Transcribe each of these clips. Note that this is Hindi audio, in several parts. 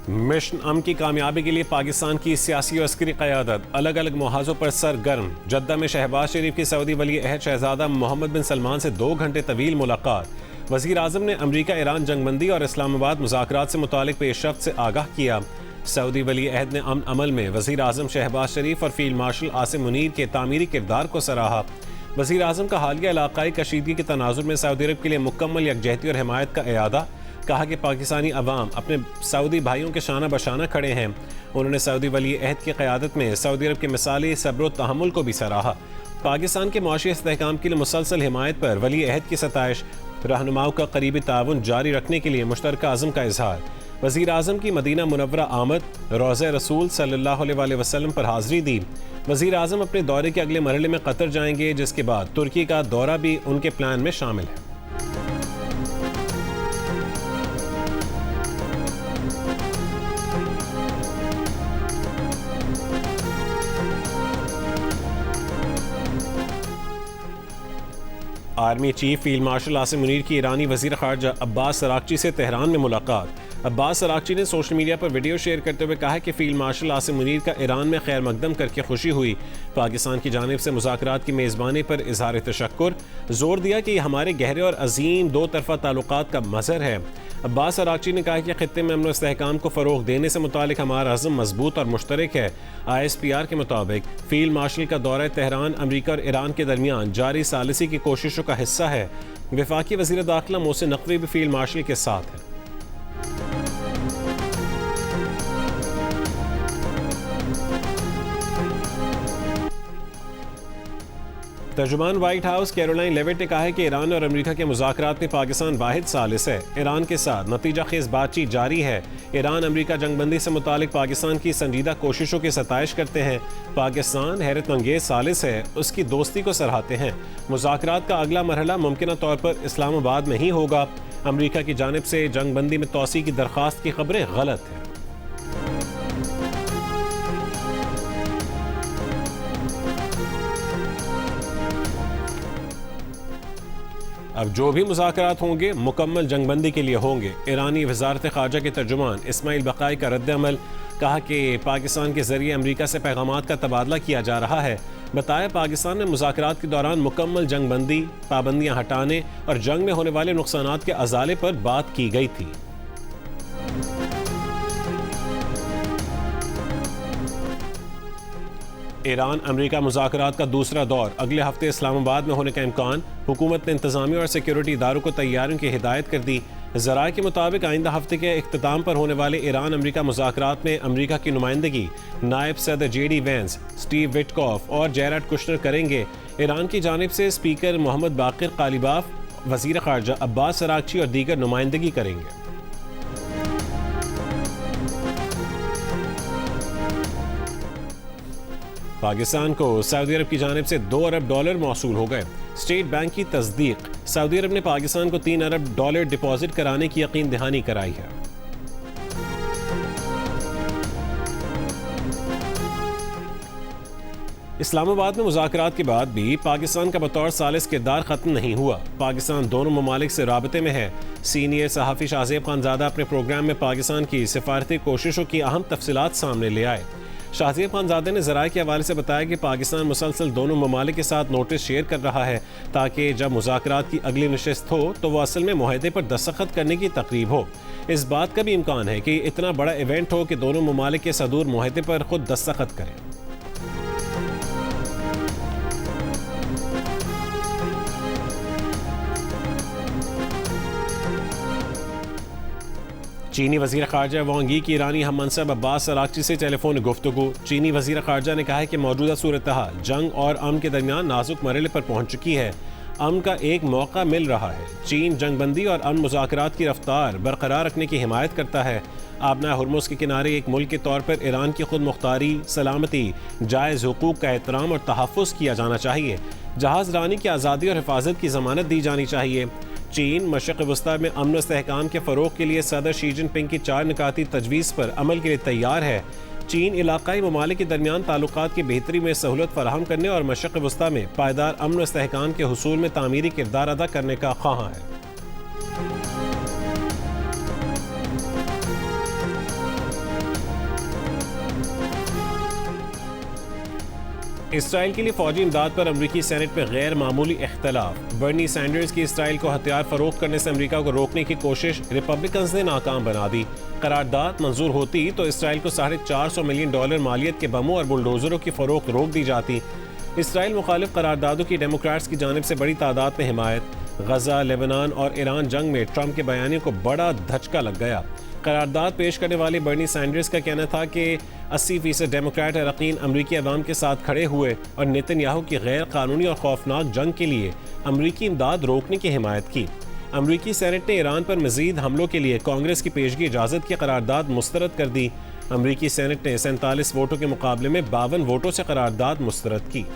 मिशन अम की कामयाबी के लिए पाकिस्तान की सियासी और अस्करी क़यादत अलग अलग मुहाजों पर सरगर्म। जद्दा में शहबाज शरीफ की सऊदी वली अहद शहजादा मोहम्मद बिन सलमान से 2 घंटे तवील मुलाकात। वज़ीर आज़म ने अमरीका ईरान जंगबंदी और इस्लामाबाद मुज़ाकरात से मुतालिक पेशरफ्त से आगाह किया। सऊदी वली अहद ने अमन अमल में वज़ीर आज़म शहबाज शरीफ और फील्ड मार्शल आसिम मुनीर के तामीरी किरदार को सराहा। वज़ीर आज़म का हालिया इलाकाई कशीदगी के तनाजुर में सऊदी अरब के लिए मुकम्मल यकजहती और हिमायत का इरादा। कहा कि पाकिस्तानी अवाम अपने सऊदी भाइयों के शाना बशाना खड़े हैं। उन्होंने सऊदी वली अहद की क़यादत में सऊदी अरब के मिसाली सब्र व तहम्मुल को भी सराहा। पाकिस्तान के मुआशी इस्तेहकाम के लिए मुसलसल हिमायत पर वली अहद की सताइश। रहनुमाओं का करीबी ताउन जारी रखने के लिए मुश्तरका अज़म का इजहार। वज़ीर आज़म की मदीना मुनव्वरा आमद, रोज़े रसूल सल्लल्लाहु अलैहि वसल्लम पर हाज़री दी। वज़ीर आज़म अपने दौरे के अगले मरहले में कतर जाएंगे, जिसके बाद तुर्की का दौरा भी उनके प्लान में शामिल है। Army chief field marshal Asim Munir की ईरानी वज़ीर ख़ारजा अब्बास अराग़ची से तेहरान में मुलाकात। अब्बास अराग़ची ने सोशल मीडिया पर वीडियो शेयर करते हुए कहा कि फ़ील्ड मार्शल आसिम मुनीर का ईरान में खैर मकदम करके खुशी हुई। पाकिस्तान की जानिब से मुज़ाकरात की मेज़बानी पर इज़हार तशक्कुर। जोर दिया कि यह हमारे गहरे और अजीम दो तरफ़ा ताल्लुकात का मज़हर है। अब्बास अराग़ची ने कहा कि ख़ित्ते में अमन व इस्तेहकाम को फ़रोग़ देने से मुतालिक हमारा अज़्म मजबूत और मुश्तरक है। ISPR के मुताबिक फ़ील्ड मार्शल का दौरा तेहरान अमरीका और ईरान के दरमियान जारी सालिसी की कोशिशों का हिस्सा है। वफाकी वज़ीर दाखिला मोहसिन नकवी भी फील्ड मार्शल के साथ है। तर्जुमान व्हाइट हाउस कैरोलाइन लेविट ने कहा है कि ईरान और अमेरिका के मुज़ाकरात में पाकिस्तान वाहिद सालिस है। ईरान के साथ नतीजा खेज बातचीत जारी है। ईरान अमेरिका जंगबंदी से मुतालिक पाकिस्तान की संजीदा कोशिशों की सताइश करते हैं। पाकिस्तान हैरत अंगेज सालिस है, उसकी दोस्ती को सराहते हैं। मुज़ाकरात का अगला मरहला मुमकिन तौर पर इस्लामाबाद में ही होगा। अमेरिका की जानिब से जंगबंदी में तोसी की दरख्वास्त की खबरें गलत हैं। अब जो भी मुज़ाकरात होंगे मुकम्मल जंगबंदी के लिए होंगे। ईरानी वज़ारत ख़ारजा के तर्जुमान इस्माइल बक़ाई का रद्द-ए-अमल। कहा कि पाकिस्तान के ज़रिए अमरीका से पैगामात का तबादला किया जा रहा है। बताया पाकिस्तान में मुज़ाकरात के दौरान मुकम्मल जंगबंदी, पाबंदियाँ हटाने और जंग में होने वाले नुकसानात के अज़ाले पर बात की गई थी। ईरान अमेरिका मुज़ाकरात का दूसरा दौर अगले हफ्ते इस्लामाबाद में होने का इम्कान। हुकूमत ने इंतज़ामी और सिक्योरिटी इदारों को तैयारियों की हिदायत कर दी। ज़राए के मुताबिक आइंदा हफ्ते के इख्तिताम पर होने वाले ईरान अमेरिका मुज़ाकरात में अमेरिका की नुमाइंदगी नायब सदर JD वेंस, स्टीव विटकॉफ और जैरेड कुशनर करेंगे। ईरान की जानिब से स्पीकर मोहम्मद बाक़िर क़ालिबाफ, वज़ीर ख़ारजा अब्बास अराग़ची और दीगर नुमाइंदगी करेंगे। पाकिस्तान को सऊदी अरब की जानिब से $2 अरब मौसूल हो गए। स्टेट बैंक की तस्दीक। सऊदी अरब ने पाकिस्तान को $3 अरब डिपॉजिट कराने की यकीन दहानी कराई है। इस्लामाबाद में मुज़ाकरात के बाद भी पाकिस्तान का बतौर सालिस किरदार ख़त्म नहीं हुआ। पाकिस्तान दोनों ममालिक से राबते में है। सीनियर सहाफ़ी शाहज़ेब खानज़ादा अपने प्रोग्राम में पाकिस्तान की सिफारती कोशिशों की अहम तफसीलात सामने ले आए। शाहज़ेब खानज़ादे ने ज़राए के हवाले से बताया कि पाकिस्तान मुसलसल दोनों ममालिक के साथ नोटिस शेयर कर रहा है ताकि जब मुज़ाकरात की अगली नशिस्त हो तो वह असल में मुआहदे पर दस्तखत करने की तकरीब हो। इस बात का भी इम्कान है कि इतना बड़ा इवेंट हो कि दोनों ममालिक के सदूर मुआहदे पर खुद दस्तखत करें। चीनी वज़ीर ख़ारजा वांग यी की ईरानी हम मनसब अब्बास अराग़ची से टेलीफोन गुफ्तगू। चीनी वज़ीर ख़ारजा ने कहा है कि मौजूदा सूरत हाल जंग और अमन के दरमियान नाजुक मरहले पर पहुँच चुकी है। अमन का एक मौका मिल रहा है। चीन जंगबंदी और अमन मुज़ाकरात की रफ्तार बरकरार रखने की हिमायत करता है। आबना हुर्मुज़ के किनारे एक मुल्क के तौर पर ईरान की खुद मुख्तारी, सलामती, जायज़ हुकूक का एहतराम और तहफ़्फ़ुज़ किया जाना चाहिए। जहाज़ रानी की आज़ादी और हिफाजत की ज़मानत दी जानी चाहिए। चीन मशरिक़ वस्ता में अमन व इस्तेहकाम के फ़रोग़ के लिए सदर शी जिनपिंग की 4 निकाती तजवीज़ पर अमल के लिए तैयार है। चीन इलाकाई ममालिक के दरमियान ताल्लुकात की बेहतरी में सहूलत फराहम करने और मशरिक़ वस्ता में पायदार अमन व इस्तेहकाम के हुसूल में तामीरी किरदार अदा करने का ख्वाह है। इसराइल के लिए फौजी इमदाद पर अमरीकी सेनेट में गैर मामूली इख्तलाफ। बर्नी सैंडर्स की इसराइल को हथियार फरोख्त करने से अमरीका को रोकने की कोशिश रिपब्लिकन्स ने नाकाम बना दी। करारदाद मंजूर होती तो इसराइल को $450 मिलियन मालियत के बमों और बुलडोजरों की फरोख्त रोक दी जाती। इसराइल मुखालिफ करारदादों की डेमोक्रेट्स की जानिब से बड़ी तादाद में हिमायत। गजा, लेबनान और ईरान जंग में ट्रंप के बयानियों को बड़ा धचका लग गया। करारदाद पेश करने वाले बर्नी सैंडर्स का कहना था कि 80% डेमोक्रेट अरकान अमरीकी अवाम के साथ खड़े हुए और नेतन्याहू की गैर कानूनी और खौफनाक जंग के लिए अमरीकी इमदाद रोकने की हिमायत की। अमरीकी सेनेट ने ईरान पर मजीद हमलों के लिए कांग्रेस की पेशगी इजाज़त की करारदाद मुस्तरद कर दी। अमरीकी सेनेट ने 47 वोटों के मुकाबले में 52 वोटों से करारदाद मुस्तरद की।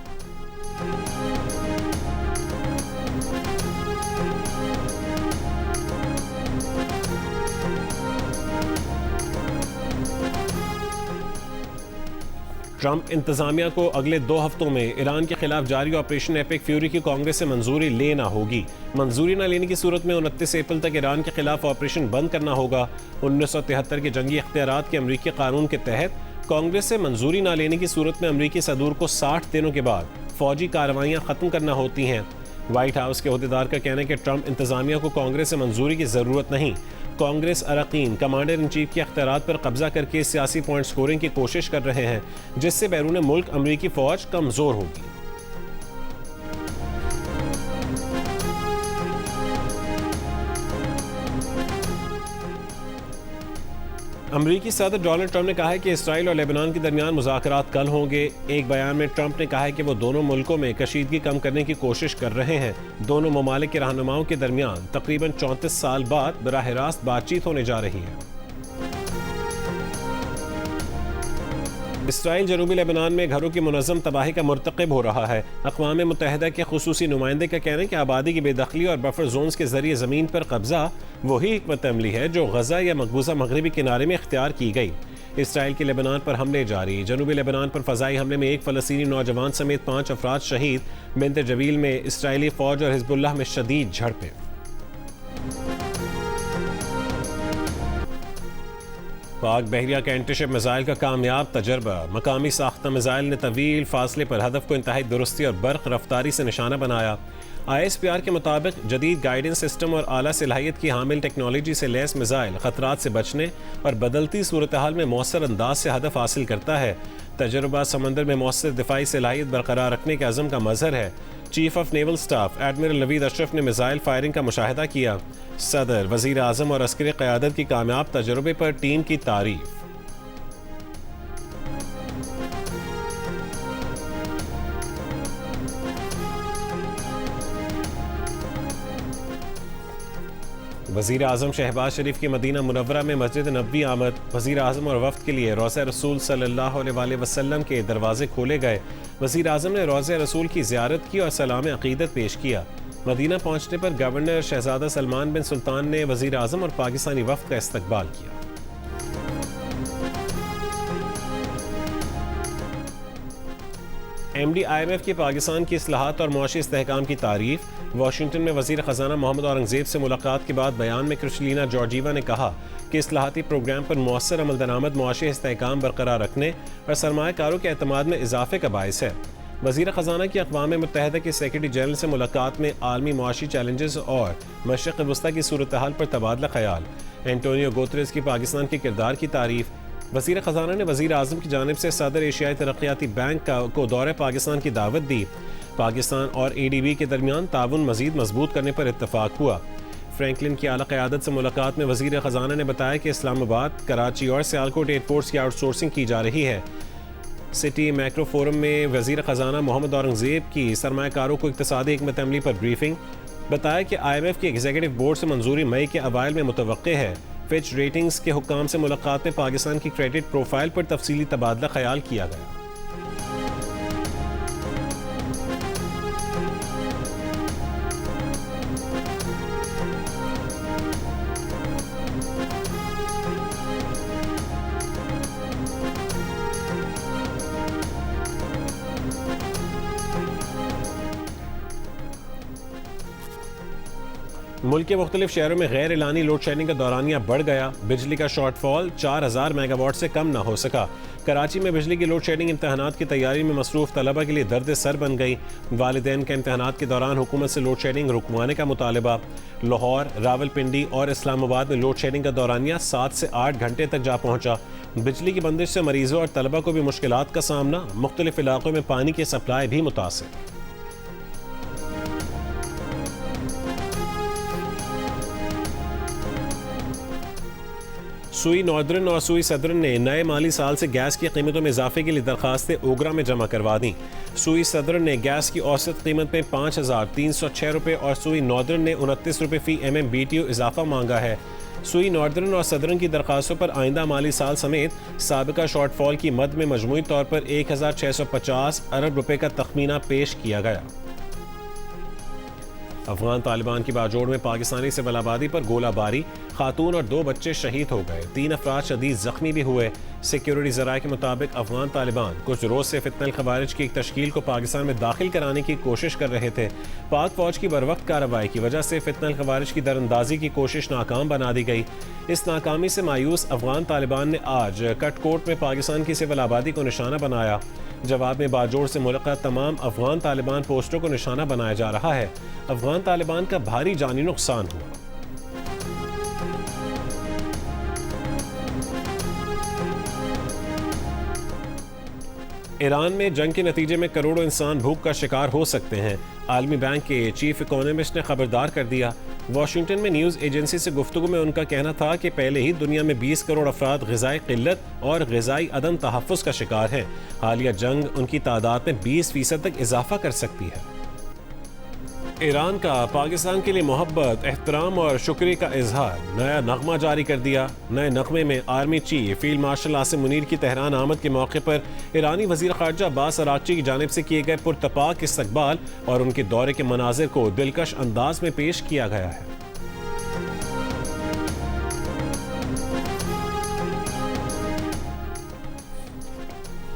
ट्रंप इंतजामिया को अगले 2 हफ्तों में ईरान के खिलाफ जारी ऑपरेशन एपिक फ्यूरी की कांग्रेस से मंजूरी लेना होगी। मंजूरी न लेने की सूरत में 29 अप्रैल तक ईरान के खिलाफ ऑपरेशन बंद करना होगा। 1973 के जंगी इख्तियारात के अमरीकी कानून के तहत कांग्रेस से मंजूरी न लेने की सूरत में अमरीकी सदूर को 60 दिनों के बाद फौजी कार्रवाइयाँ खत्म करना होती हैं। व्हाइट हाउस के अहदेदार का कहना है कि ट्रंप इंतजामिया को कांग्रेस से मंजूरी की ज़रूरत नहीं। कांग्रेस अरकान कमांडर इन चीफ के अख्तियारात पर कब्जा करके सियासी पॉइंट स्कोरिंग की कोशिश कर रहे हैं, जिससे बैरून मुल्क अमरीकी फौज कमजोर होगी। अमरीकी सदर डोनाल्ड ट्रंप ने कहा है कि इसराइल और लेबनान के दरमियान मुज़ाकरात कल होंगे। एक बयान में ट्रंप ने कहा है कि वो दोनों मुल्कों में कशीदगी कम करने की कोशिश कर रहे हैं। दोनों ममालिक के रहनुमाओं के दरमियान तकरीबन 34 साल बाद बराह रास्त बातचीत होने जा रही है। इसराइल जनूबी लेबनान में घरों की मुनज़्ज़म तबाही का मुर्तकिब हो रहा है। अक़वाम मुत्तहिदा के खुसूसी नुमाइंदे का कहना है कि आबादी की बेदखली और बफर जोन्स के जरिए ज़मीन पर कब्जा वही हिकमत अमली है जो गजा या मकबूजा मगरबी किनारे में इख्तियार की गई। इसराइल के लेबनान पर हमले जारी। जनूबी लेबनान पर फ़ज़ाई हमले में एक फ़लस्तीनी नौजवान समेत 5 अफराद शहीद। बिन्त जबील में इसराइली फ़ौज और हिज़्बुल्लाह में शदीद झड़पें। पाक बहरिया का एंटीशिप मिसाइल का कामयाब तजर्बा। मकामी साख्ता मिसाइल ने तवील फासले पर हदफ को इंतहाई दुरुस्ती और बर्क रफ्तारी से निशाना बनाया। ISPR के मुताबिक जदीद गाइडेंस सिस्टम और आला सलाहियत की हामिल टेक्नोलॉजी से लैस मिसाइल खतरात से बचने और बदलती सूरत हाल में मौसर अंदाज से हदफ हासिल करता है। तजर्बा समंदर में मौसर दिफाई सलाहियत बरकरार रखने के अज़म का मज़हर है। Chief of naval staff admiral Naveed Ashraf ने मिसाइल फायरिंग का मुशाहिदा किया। सदर, वज़ीर आज़म और अस्करी क़यादत की कामयाब तजुर्बे पर टीम की तारीफ। वज़ीर आज़म शहबाज शरीफ की मदीना मुनव्वरा में मस्जिद नबवी आमद। वज़ीर आज़म और वफ़द के लिए रोज़ा रसूल सल्लल्लाहु अलैहि वसल्लम के दरवाजे खोले गए। वज़ीर आज़म ने रोज़ा रसूल की ज़ियारत की और सलाम अक़ीदत पेश किया। मदीना पहुँचने पर गवर्नर शहज़ादा सलमान बिन सुल्तान ने वज़ीर आज़म और पाकिस्तानी वफ़द का इस्तकबाल किया। MD IMF की पाकिस्तान की इस्लाहात और मुआशी इस्तेहकाम की तारीफ। वाशिंगटन में वज़ीर ख़जाना मोहम्मद औरंगज़ेब से मुलाकात के बाद बयान में क्रिस्टलीना जॉर्जीवा ने कहा कि इस्लाहाती प्रोग्राम पर मौसर अमल दरामद मुआशी इस्तेहकाम बरकरार रखने और सरमायाकारों के एतमाद में इजाफे का बायस है। वज़ीर ख़जाना की अक़वाम मुत्तहिदा के सेक्रेटरी जनरल से मुलाकात में आलमी मुआशी चैलेंजेस और मशरिक़ वस्ता की सूरत हाल पर तबादला ख्याल। एंटोनियो गुतेरेस की पाकिस्तान के किरदार की तारीफ। वज़ीर ख़जाना ने वज़ीर आज़म की जानिब से सदर एशियाई तरक्याती बैंक को दौरे पाकिस्तान की दावत दी। पाकिस्तान और ADB के दरमियान ताउन मज़ीद मजबूत करने पर इत्तफाक हुआ। फ्रैंकलिन की आला क़यादत से मुलाकात में वज़ीर ख़जाना ने बताया कि इस्लामाबाद, कराची और सियालकोट एयरपोर्ट्स की आउटसोर्सिंग की जा रही है। सिटी मैक्रो फोरम में वज़ीर ख़जाना मोहम्मद औरंगज़ेब की सरमायाकारों को इक़्तिसादी हिकमत अमली पर ब्रीफिंग। बताया कि IMF के एग्जीक्यूटिव बोर्ड से मंजूरी मई के अवाइल में मुतवक्के है। फिच रेटिंग्स के हुक्काम से मुलाकात में पाकिस्तान की क्रेडिट प्रोफाइल पर तफसीली तबादला ख्याल किया गया। मुल्क के मुख्तलिफ शहरों में गैर एलानी लोड शेडिंग का दौरानिया बढ़ गया। बिजली का शॉर्टफॉल 4000 मेगावाट से कम न हो सका। कराची में बिजली की लोड शेडिंग इम्तहानात की तैयारी में मसरूफ तलबा के लिए दर्द सर बन गई। वालिदैन के इम्तहानात के दौरान हुकूमत से लोड शेडिंग रुकवाने का मुतालबा। लाहौर, रावलपिंडी और इस्लामाबाद में लोड शेडिंग का दौरानिया 7 से 8 घंटे तक जा पहुंचा। बिजली की बंदिश से मरीजों और तलबा को भी मुश्किलात का सामना। मुख्तलिफ इलाकों में पानी की सप्लाई भी मुतासिर। सुई नॉर्दर्न और सुई सदर्न ने नए माली साल से गैस की कीमतों में इजाफे के लिए दरखास्तें ओगरा में जमा करवा दी। सुई सदर्न ने गैस की औसत कीमत में 5306 रुपये और सुई नॉर्दर्न ने 29 रुपये फी MMBTU इजाफा मांगा है। सुई नॉर्दर्न और सदर्न की दरखास्तों पर आइंदा माली साल समेत साबिका शॉर्टफॉल की मद में मजमूई तौर पर 1650 अरब रुपये का तखमीना पेश किया गया। अफगान तालिबान की बाजोड़ में पाकिस्तानी सिविल आबादी पर गोलाबारी, खातून और 2 बच्चे शहीद हो गए। 3 अफराद शदीद जख्मी भी हुए। सिक्योरिटी ज़राए के मुताबिक अफगान तालिबान कुछ रोज से फितनल खवारिज की एक तश्कील को पाकिस्तान में दाखिल कराने की कोशिश कर रहे थे। पाक फौज की बरवक्त कार्रवाई की वजह से फितनल खवारिज की दरअंदाजी की कोशिश नाकाम बना दी गई। इस नाकामी से मायूस अफगान तालिबान ने आज कटकोट में पाकिस्तान की सिविल आबादी को निशाना बनाया। जवाब में बाजोड़ से मुल्क़त तमाम अफगान तालिबान पोस्टों को निशाना बनाया जा रहा है। अफगान तालिबान का भारी जानी नुकसान हुआ। ईरान में जंग के नतीजे में करोड़ों इंसान भूख का शिकार हो सकते हैं। आलमी बैंक के चीफ इकोनॉमिस्ट ने खबरदार कर दिया। वाशिंगटन में न्यूज़ एजेंसी से गुफ्तगू में उनका कहना था कि पहले ही दुनिया में 20 करोड़ अफराद ग़िज़ाई क़िल्लत और ग़िज़ाई अदम तहफ़्फ़ुज़ का शिकार हैं। हालिया जंग उनकी तादाद में 20% तक इजाफा कर सकती है। ईरान का पाकिस्तान के लिए मोहब्बत, एहतराम और शुक्रिया का इजहार। नया नगमा जारी कर दिया। नए नगमे में army chief field marshal Asim Munir की तेहरान आमद के मौके पर ईरानी वज़ीर ख़ारजा अब्बास अराग़ची की जानिब से किए गए पुरतपाक इस्तक़बाल और उनके दौरे के मनाजिर को दिलकश अंदाज में पेश किया गया है।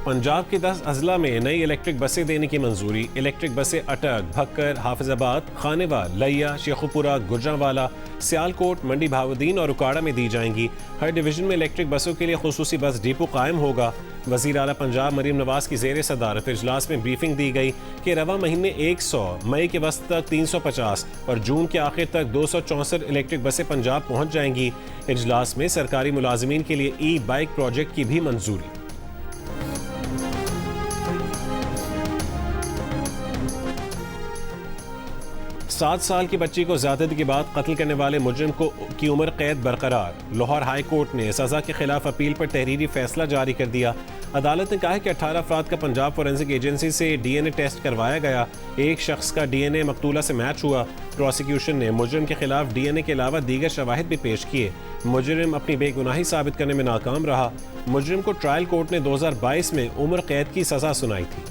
पंजाब के 10 अजला में नई इलेक्ट्रिक बसें देने की मंजूरी। इलेक्ट्रिक बसें अटक, भक्कर, हाफिजाबाद, खानेवाल, लिया, शेखुपुरा, गुजरांवाला, सियालकोट, मंडी भावुद्दीन और उकाड़ा में दी जाएंगी। हर डिवीजन में इलेक्ट्रिक बसों के लिए खुसूसी बस डिपो कायम होगा। वज़ीर आला पंजाब मरीम नवाज की ज़ेर सदारत इजलास में ब्रीफिंग दी गई कि रवा महीने 100, मई के वस्त तक 350 और जून के आखिर तक 264 इलेक्ट्रिक बसें पंजाब पहुँच जाएंगी। इजलास में सरकारी मुलाजिमीन के लिए ई-बाइक प्रोजेक्ट की भी मंजूरी। 7 साल की बच्ची को ज़्यादती के बाद कत्ल करने वाले मुजरिम की उम्र कैद बरकरार। लाहौर हाई कोर्ट ने सज़ा के खिलाफ अपील पर तहरीरी फैसला जारी कर दिया। अदालत ने कहा है कि 18 अफराद का पंजाब फोरेंसिक एजेंसी से DNA टेस्ट करवाया गया। एक शख्स का DNA मकतूला से मैच हुआ। प्रोसिक्यूशन ने मुजरिम के खिलाफ DNA के अलावा दीगर शवाहिद भी पेश किए। मुजरिम अपनी बेगुनाही साबित करने में नाकाम रहा। मुजरिम को ट्रायल कोर्ट ने 2022 में उम्र कैद की सज़ा सुनाई थी।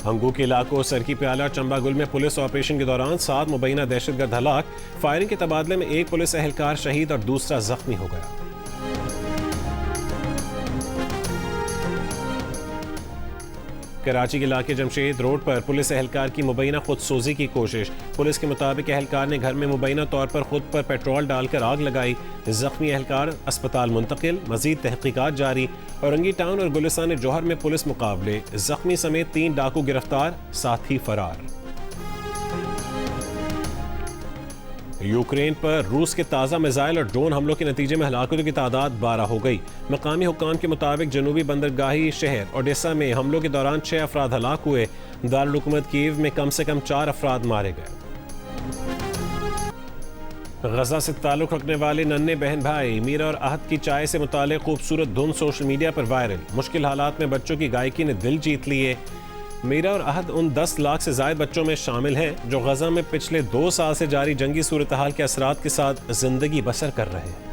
हंगू के इलाकों सरकी प्याला चंबागुल में पुलिस ऑपरेशन के दौरान 7 मुबैना दहशतगर्द हलाक। फायरिंग के तबादले में एक पुलिस एहलकार शहीद और दूसरा जख्मी हो गया। कराची के इलाके जमशेद रोड पर पुलिस एहलकार की मुबैना खुदसोजी की कोशिश। पुलिस के मुताबिक एहलकार ने घर में मुबैना तौर पर खुद पर पेट्रोल डालकर आग लगाई। जख्मी एहलकार अस्पताल मुंतकिल। मजीद तहकीकात जारी। औरंगी टाउन और गुलिस्तान जौहर में पुलिस मुकाबले। जख्मी समेत 3 डाकू गिरफ्तार, साथी फरार। यूक्रेन पर रूस के ताज़ा मिसाइल और ड्रोन हमलों के नतीजे में हलाकतों की तादाद 12 हो गई। मकामी हुक्काम के मुताबिक जनूबी बंदरगाही शहर ओडेसा में हमलों के दौरान 6 अफराद हलाक हुए। दारुल हुकूमत कीव में कम से कम 4 अफराद मारे गए। गजा से ताल्लुक़ रखने वाले नन्हे बहन भाई मीरा और अहद की चाय से मुताल्लिक़ खूबसूरत धुन सोशल मीडिया पर वायरल। मुश्किल हालात में बच्चों की गायकी ने दिल जीत लिए। मीरा और अहद उन 10 लाख से ज़ायद बच्चों में शामिल हैं जो गजा में पिछले 2 साल से जारी जंगी सूरत हाल के असरात के साथ जिंदगी बसर कर रहे हैं।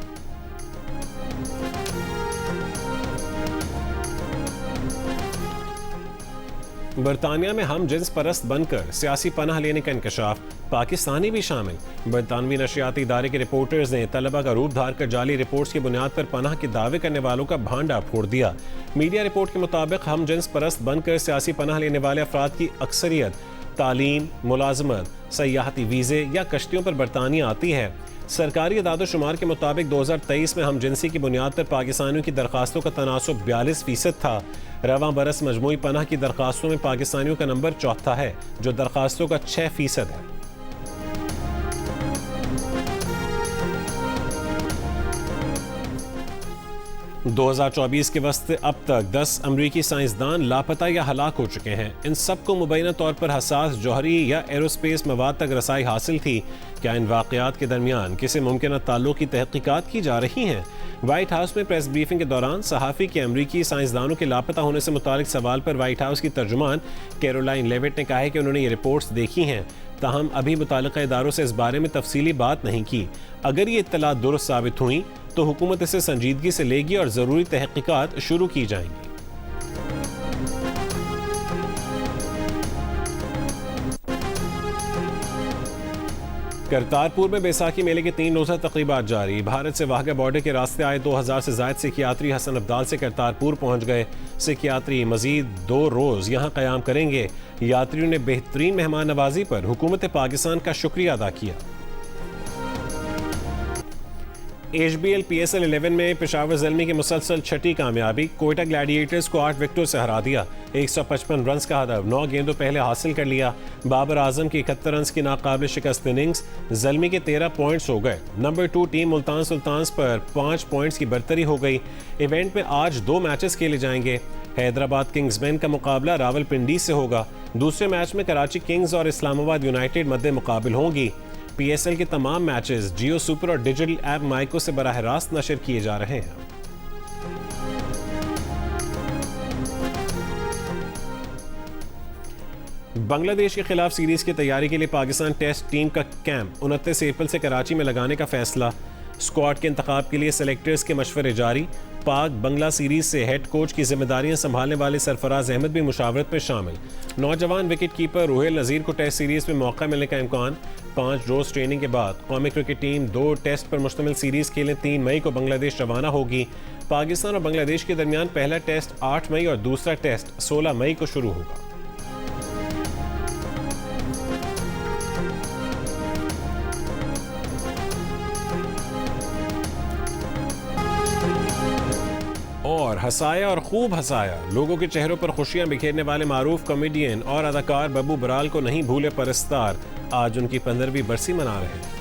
बरतानिया में हम जिन्स परस्त बनकर सियासी पनाह लेने का इंकशाफ, पाकिस्तानी भी शामिल। बरतानवी नशियाती इदारे के रिपोर्टर्स ने तलबा का रूप धार कर जाली रिपोर्ट्स की बुनियाद पर पनाह के दावे करने वालों का भांडा फोड़ दिया। मीडिया रिपोर्ट के मुताबिक हम जिन्स परस्त बनकर सियासी पनाह लेने वाले अफराद की अक्सरियत तालीम, मुलाजमत, सयाहती वीज़े या कश्तियों पर बरतानिया आती है। सरकारी अदाद-ओ-शुमार के मुताबिक 2023 में हम जिनसी की बुनियाद पर पाकिस्तानियों की दरखास्तों का तनासुब 42% था। रवां बरस मजमूई पनाह की दरखास्तों में पाकिस्तानियों का नंबर चौथा है, जो दरखास्तों का 6% है। 2024 के वक्त अब तक 10 अमरीकी साइंसदान लापता या हलाक हो चुके हैं। इन सबको मुबैना तौर पर हसास जौहरी या एरोस्पेस मवाद तक रसाई हासिल थी। क्या इन वाक़यात के दरमियान किसी मुमकिन ताल्लुक की तहकीकात की जा रही हैं? व्हाइट हाउस में प्रेस ब्रीफिंग के दौरान सहाफ़ी के अमरीकी साइंसदानों के लापता होने से मुतालिक सवाल पर व्हाइट हाउस की तर्जुमान कैरोलाइन लेविट ने कहा है कि उन्होंने ये रिपोर्ट्स देखी हैं, ताहम अभी मुताल्लिक़ा इदारों से इस बारे में तफसीली बात नहीं की। अगर ये इत्तला दुरुस्त साबित हुई तो हुकूमत इसे संजीदगी से लेगी और ज़रूरी तहकीकात शुरू की जाएंगी। करतारपुर में बैसाखी मेले के 3 रोज़ा तक़रीबात जारी। भारत से वाघा बॉर्डर के रास्ते आए 2000 से ज़ायद सिकियात्री हसन अब्दाल से करतारपुर पहुंच गए। सिकियात्री मजीद 2 रोज़ यहाँ क़याम करेंगे। यात्रियों ने बेहतरीन मेहमान नवाजी पर हुकूमत पाकिस्तान का शुक्रिया अदा किया। HBL PSL 11 में पेशावर ज़ल्मी की मुसलसल छठी कामयाबी। कोयटा ग्लैडिएटर्स को 8 विकेटों से हरा दिया। 155 रन का हदफ 9 गेंदों पहले हासिल कर लिया। बाबर आजम की 71 रन की नाकाबिल शिकस्त इनिंग्स। ज़ल्मी के 13 पॉइंट्स हो गए। नंबर 2 टीम मुल्तान सुल्तान्स पर 5 पॉइंट्स की बरतरी हो गई। इवेंट में आज 2 मैचेस खेले जाएंगे। हैदराबाद किंग्समैन का मुकाबला रावलपिंडी से होगा। दूसरे मैच में कराची किंग्स और इस्लामाबाद यूनाइटेड मध्य मुकाबिल होंगी। PSL के तमाम मैचेस जियो सुपर और डिजिटल ऐप माइको से बराह रास्त नशर किए जा रहे हैं। बांग्लादेश के खिलाफ सीरीज की तैयारी के लिए पाकिस्तान टेस्ट टीम का कैंप 29 अप्रैल से कराची में लगाने का फैसला। स्क्वाड के इंतखाब के लिए सेलेक्टर्स के मशवरे जारी। पाक बंगला सीरीज से हेड कोच की जिम्मेदारियां संभालने वाले सरफराज अहमद भी मुशावरत में शामिल। नौजवान विकेट कीपर रुहेल नज़ीर को टेस्ट सीरीज में मौका मिलने का इम्कान। 5 रोज़ ट्रेनिंग के बाद कौमी क्रिकेट टीम 2 टेस्ट पर मुश्तमिल सीरीज खेलने 3 मई को बांग्लादेश रवाना होगी। पाकिस्तान और बांग्लादेश के दरमियान पहला टेस्ट 8 मई और दूसरा टेस्ट 16 मई को शुरू होगा। और हंसाया और खूब हंसाया। लोगों के चेहरों पर खुशियां बिखेरने वाले मारूफ कॉमेडियन और अदाकार बब्बू बराल को नहीं भूले परस्तार। आज उनकी 15वीं बरसी मना रहे हैं।